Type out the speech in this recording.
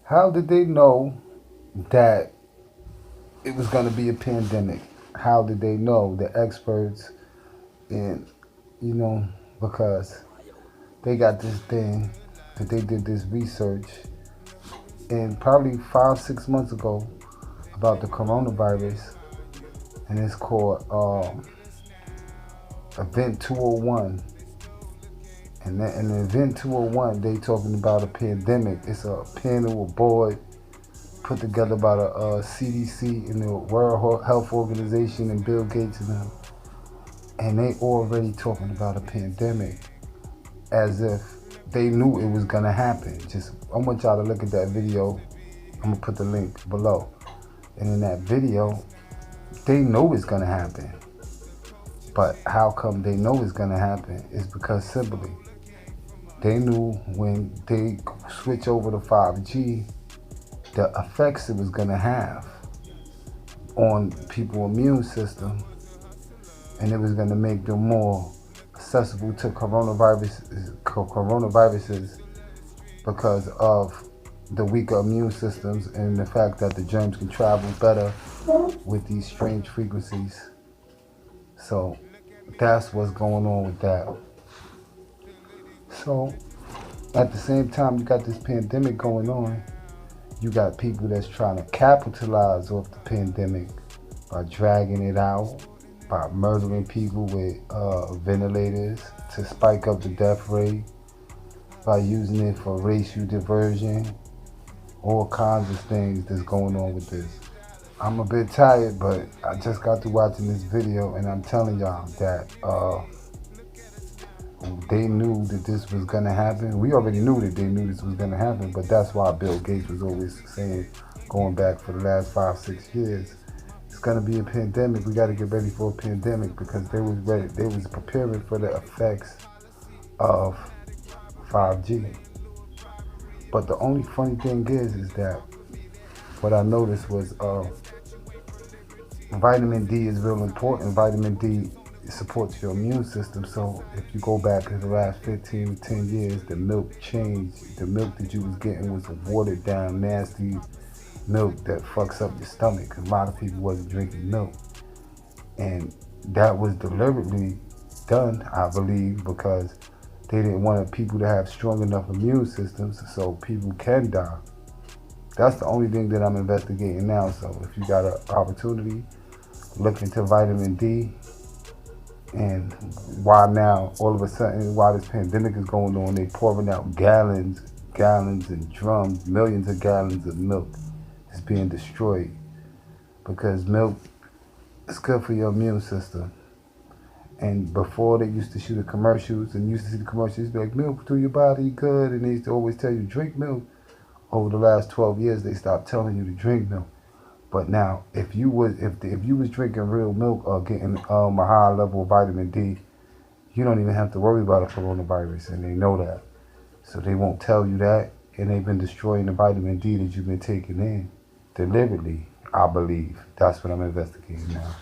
How did they know that it was going to be a pandemic? How did they know, the experts? And, you know, because they got this thing that they did this research, and probably 5, 6 months ago, about the coronavirus, and it's called Event 201. And in Event 201, they talking about a pandemic. It's a panel, a board put together by the CDC and the World Health Organization and Bill Gates and them. And they already talking about a pandemic as if they knew it was gonna happen. Just, I want y'all to look at that video. I'm gonna put the link below. And in that video, they know it's gonna happen. But how come they know it's gonna happen is because simply they knew when they switch over to 5G, the effects it was gonna have on people's immune system, and it was gonna make them more accessible to coronaviruses because of the weaker immune systems and the fact that the germs can travel better with these strange frequencies. So that's what's going on with that. So at the same time, you got this pandemic going on. You got people that's trying to capitalize off the pandemic by dragging it out, by murdering people with ventilators to spike up the death rate, by using it for racial diversion, all kinds of things that's going on with this. I'm a bit tired, but I just got to watching this video, and I'm telling y'all that they knew that this was gonna happen. We already knew that they knew this was gonna happen, but that's why Bill Gates was always saying, going back for the last 5, 6 years, it's gonna be a pandemic. We got to get ready for a pandemic, because they was ready. They was preparing for the effects of 5G. But the only funny thing is that what I noticed was vitamin D is real important. Vitamin D supports your immune system. So if you go back to the last 15 to 10 years, the milk changed. The milk that you was getting was a watered down, nasty milk that fucks up your stomach. A lot of people wasn't drinking milk. And that was deliberately done, I believe, because they didn't want people to have strong enough immune systems so people can die. That's the only thing that I'm investigating now. So if you got an opportunity, look into vitamin D, and why now, all of a sudden, while this pandemic is going on, they pouring out gallons and drums, millions of gallons of milk is being destroyed, because milk is good for your immune system. And before, they used to shoot the commercials, and you used to see the commercials, be like, milk to your body, good, and they used to always tell you, drink milk. Over the last 12 years, they stopped telling you to drink milk. But now, if you was drinking real milk or getting a high level of vitamin D, you don't even have to worry about a coronavirus, and they know that. So they won't tell you that, and they've been destroying the vitamin D that you've been taking in deliberately, I believe. That's what I'm investigating now.